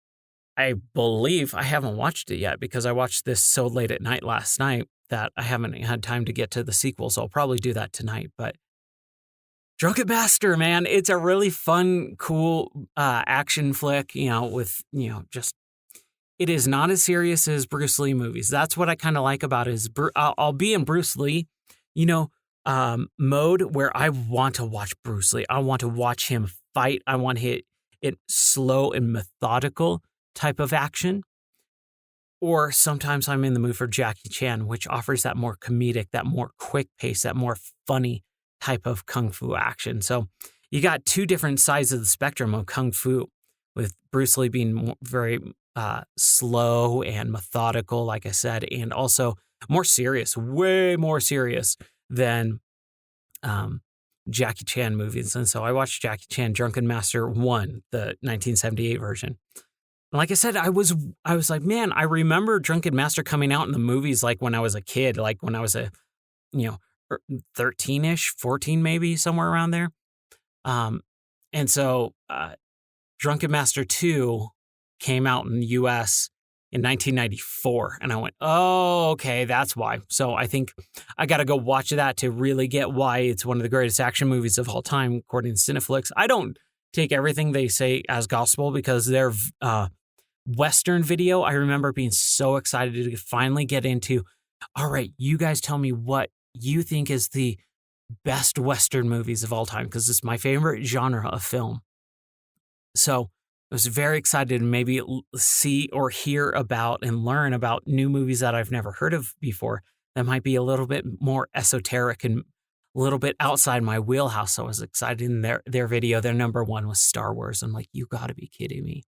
A: I believe I haven't watched it yet because I watched this so late at night last night that I haven't had time to get to the sequel, so I'll probably do that tonight. But Drunken Master, man, it's a really fun, cool action flick, with, just, it is not as serious as Bruce Lee movies. That's what I kind of like about it is I'll be in Bruce Lee, mode where I want to watch Bruce Lee. I want to watch him fight. I want it slow and methodical type of action. Or sometimes I'm in the mood for Jackie Chan, which offers that more comedic, that more quick pace, that more funny type of kung fu action. So you got two different sides of the spectrum of kung fu, with Bruce Lee being very slow and methodical, like I said, and also more serious, way more serious than Jackie Chan movies. And so I watched Jackie Chan Drunken Master 1, the 1978 version. Like I said, I was like, man, I remember Drunken Master coming out in the movies like when I was a kid, like when I was 13-ish, 14 maybe, somewhere around there. And so Drunken Master 2 came out in the US in 1994. And I went, oh, okay, that's why. So I think I got to go watch that to really get why it's one of the greatest action movies of all time, according to Cineflix. I don't take everything they say as gospel because their Western video, I remember being so excited to finally get into, all right, you guys tell me what you think is the best Western movies of all time, because it's my favorite genre of film. So I was very excited to maybe see or hear about and learn about new movies that I've never heard of before that might be a little bit more esoteric and a little bit outside my wheelhouse. So I was excited in their video. Their number one was Star Wars. I'm like, you got to be kidding me.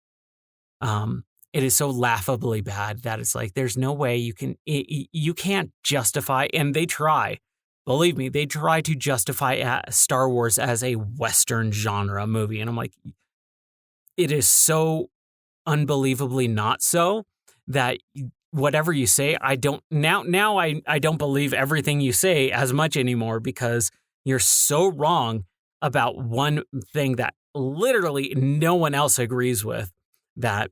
A: It is so laughably bad that it's like, there's no way you can't justify, and they try, believe me, they try to justify Star Wars as a Western genre movie. And I'm like, it is so unbelievably not so that whatever you say, I don't believe everything you say as much anymore, because you're so wrong about one thing that literally no one else agrees with, that,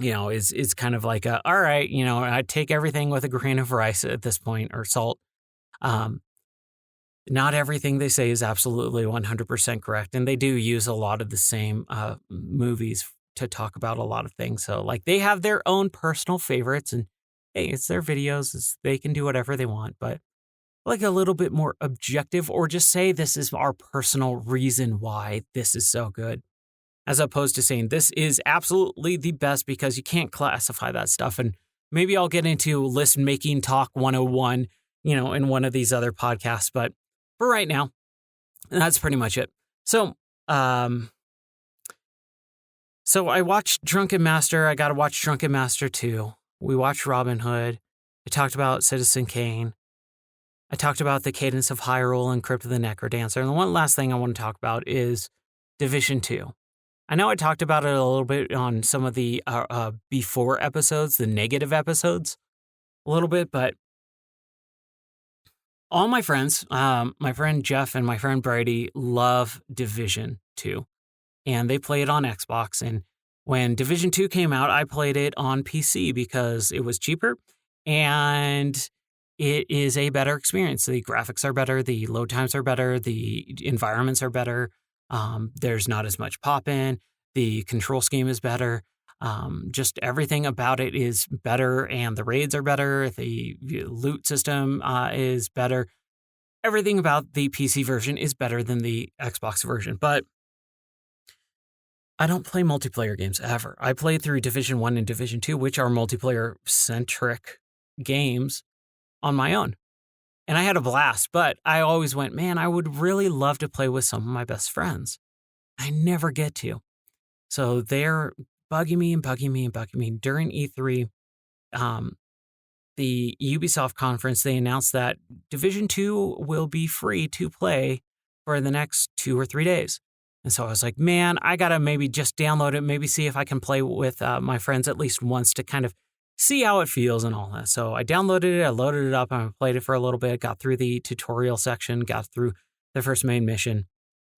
A: is kind of like all right, I take everything with a grain of rice at this point, or salt. Not everything they say is absolutely 100% correct. And they do use a lot of the same movies to talk about a lot of things. So like, they have their own personal favorites, and hey, it's their videos. They can do whatever they want, but like a little bit more objective, or just say, this is our personal reason why this is so good. as opposed to saying this is absolutely the best, because you can't classify that stuff. And maybe I'll get into list making talk 101, in one of these other podcasts. But for right now, that's pretty much it. So I watched Drunken Master. I got to watch Drunken Master 2. We watched Robin Hood. I talked about Citizen Kane. I talked about the Cadence of Hyrule and Crypt of the Necrodancer. And the one last thing I want to talk about is Division 2. I know I talked about it a little bit on some of the before episodes, the negative episodes, a little bit, but all my friends, my friend Jeff and my friend Brady, love Division 2, and they play it on Xbox. And when Division 2 came out, I played it on PC because it was cheaper, and it is a better experience. The graphics are better, the load times are better, the environments are better. There's not as much pop-in. The control scheme is better. Just everything about it is better, and the raids are better. The loot system is better. Everything about the PC version is better than the Xbox version. But I don't play multiplayer games ever. I played through Division 1 and Division 2, which are multiplayer-centric games, on my own. And I had a blast, but I always went, man, I would really love to play with some of my best friends. I never get to. So they're bugging me. During E3, the Ubisoft conference, they announced that Division 2 will be free to play for the next 2 or 3 days. And so I was like, man, I got to maybe just download it, maybe see if I can play with my friends at least once to kind of see how it feels and all that. So I downloaded it, I loaded it up, and I played it for a little bit, got through the tutorial section, got through the first main mission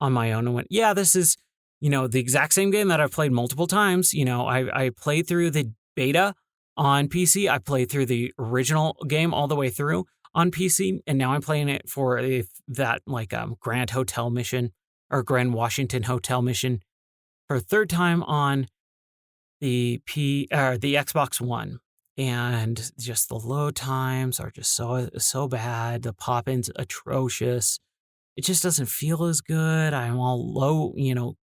A: on my own, and went, yeah, this is, the exact same game that I've played multiple times. I played through the beta on PC. I played through the original game all the way through on PC, and now I'm playing it for that Grand Hotel mission, or Grand Washington Hotel mission, for a third time on the Xbox One. And just the load times are just so bad. The pop-in's atrocious. It just doesn't feel as good. I'm all low,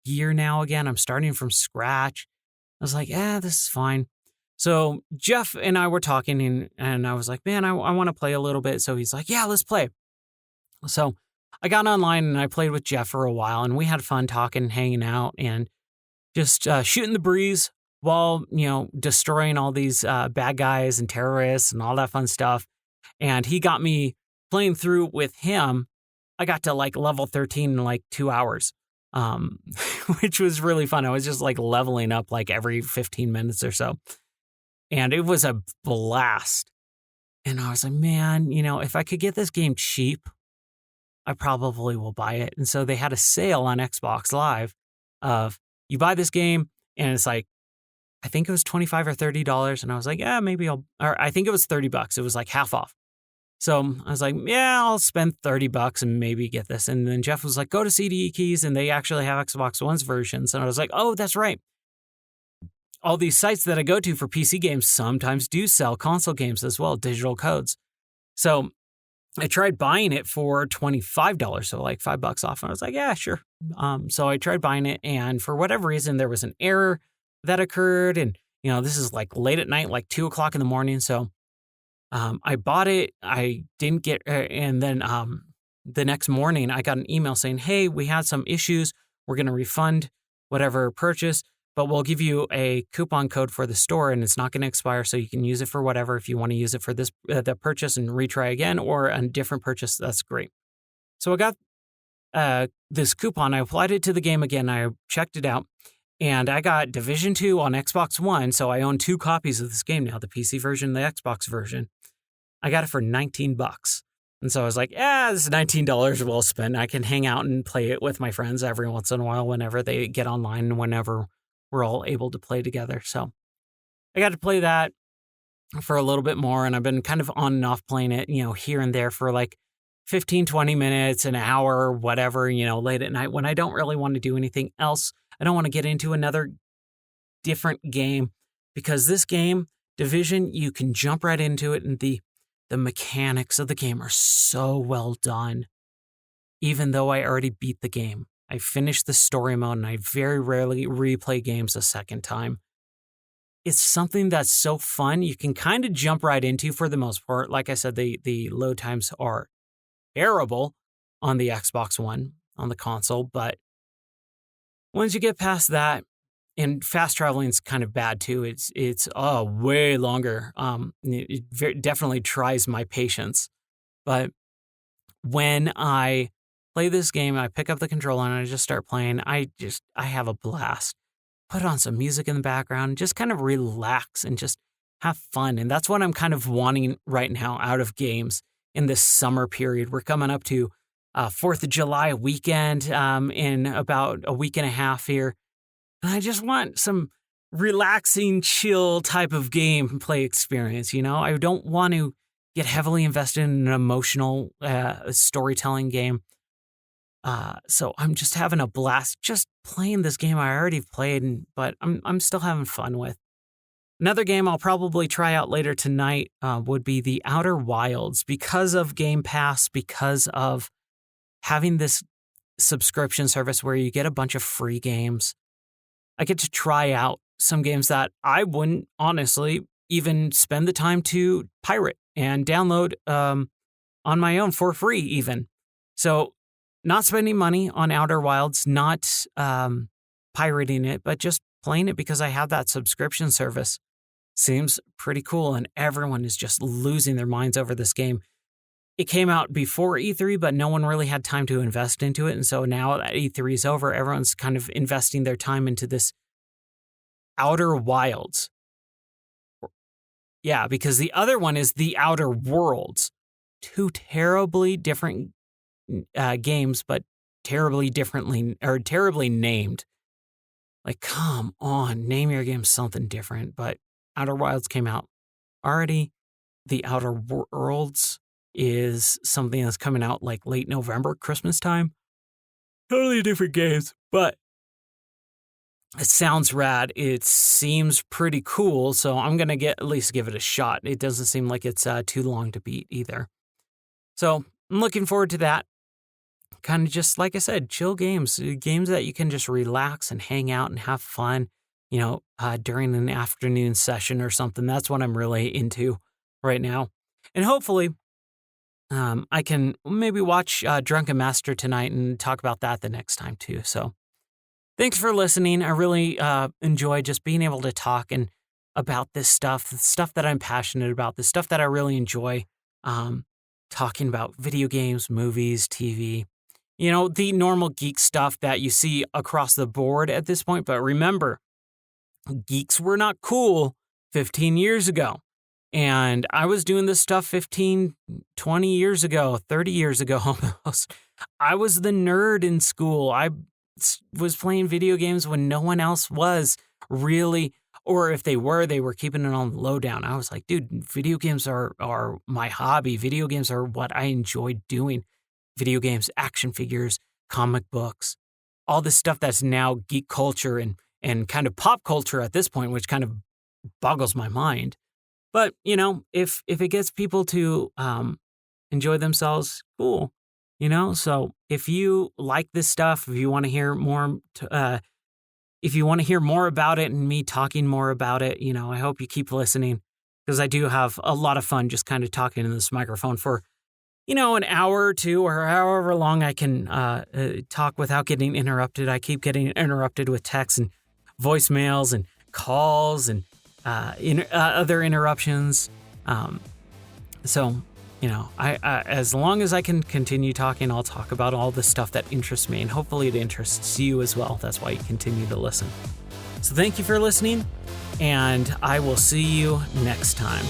A: gear now again. I'm starting from scratch. I was like, this is fine. So Jeff and I were talking, and I was like, man, I want to play a little bit. So he's like, yeah, let's play. So I got online and I played with Jeff for a while, and we had fun talking, hanging out, and just shooting the breeze while, destroying all these bad guys and terrorists and all that fun stuff. And he got me playing through with him. I got to level 13 in 2 hours, which was really fun. I was just leveling up every 15 minutes or so. And it was a blast. And I was like, man, if I could get this game cheap, I probably will buy it. And so they had a sale on Xbox Live of, you buy this game and it's I think it was $25 or $30. And I was like, yeah, maybe or I think it was $30. It was half off. So I was like, yeah, I'll spend $30 and maybe get this. And then Jeff was like, go to CDE Keys, and they actually have Xbox One's versions. And I was like, oh, that's right. All these sites that I go to for PC games sometimes do sell console games as well, digital codes. So I tried buying it for $25, so $5 off. And I was like, yeah, sure. So I tried buying it, and for whatever reason, there was an error that occurred. And, this is late at night, 2 o'clock in the morning. So I bought it. I didn't get, and then the next morning, I got an email saying, hey, we had some issues. We're going to refund whatever purchase, but we'll give you a coupon code for the store, and it's not going to expire, so you can use it for whatever. If you want to use it for this the purchase and retry again, or a different purchase, that's great. So I got this coupon. I applied it to the game again. I checked it out, and I got Division 2 on Xbox One, so I own 2 copies of this game now, the PC version and the Xbox version. I got it for $19. And so I was like, this is $19 well spent. I can hang out and play it with my friends every once in a while whenever they get online and whenever we're all able to play together. So I got to play that for a little bit more, and I've been kind of on and off playing it, here and there for 15, 20 minutes, an hour, whatever, late at night when I don't really want to do anything else. I don't want to get into another different game, because this game, Division, you can jump right into it, and the mechanics of the game are so well done, even though I already beat the game. I finish the story mode, and I very rarely replay games a second time. It's something that's so fun. You can kind of jump right into for the most part. Like I said, the load times are terrible on the Xbox One, on the console, but once you get past that, and fast traveling is kind of bad too. It's way longer. Definitely tries my patience. But when I play this game, I pick up the controller and I just start playing. I have a blast. Put on some music in the background, just kind of relax and just have fun. And that's what I'm kind of wanting right now out of games in this summer period. We're coming up to 4th of July weekend in about a week and a half here. And I just want some relaxing, chill type of gameplay experience, you know? I don't want to get heavily invested in an emotional storytelling game. So I'm just having a blast just playing this game I already played, but I'm still having fun with. Another game I'll probably try out later tonight would be The Outer Wilds. Because of Game Pass, because of having this subscription service where you get a bunch of free games, I get to try out some games that I wouldn't honestly even spend the time to pirate and download on my own for free even. So not spending money on Outer Wilds, not pirating it, but just playing it because I have that subscription service. Seems pretty cool, and everyone is just losing their minds over this game. It came out before E3, but no one really had time to invest into it, and so now that E3 is over, everyone's kind of investing their time into this Outer Wilds. Yeah, because the other one is The Outer Worlds. Two terribly different games, but terribly named. Like, come on, name your game something different. But Outer Wilds came out already. The Outer Worlds is something that's coming out like late November, Christmas time. Totally different games, but it sounds rad. It seems pretty cool, so I'm going to at least give it a shot. It doesn't seem like it's too long to beat either. So I'm looking forward to that. Kind of just, like I said, chill games that you can just relax and hang out and have fun, during an afternoon session or something. That's what I'm really into right now. And hopefully I can maybe watch Drunken Master tonight and talk about that the next time too. So thanks for listening. I really enjoy just being able to talk and about this stuff, the stuff that I'm passionate about, the stuff that I really enjoy talking about: video games, movies, TV. The normal geek stuff that you see across the board at this point. But remember, geeks were not cool 15 years ago. And I was doing this stuff 15, 20 years ago, 30 years ago almost. I was the nerd in school. I was playing video games when no one else was really, or if they were keeping it on the lowdown. I was like, dude, video games are my hobby. Video games are what I enjoy doing. Video games, action figures, comic books, all this stuff that's now geek culture and kind of pop culture at this point, which kind of boggles my mind. But, if it gets people to enjoy themselves, cool. So if you like this stuff, if you want to hear more, about it and me talking more about it, I hope you keep listening, because I do have a lot of fun just kind of talking in this microphone for an hour or two, or however long I can talk without getting interrupted. I keep getting interrupted with texts and voicemails and calls and other interruptions. So, I as long as I can continue talking, I'll talk about all the stuff that interests me, and hopefully it interests you as well. That's why you continue to listen. So thank you for listening, and I will see you next time.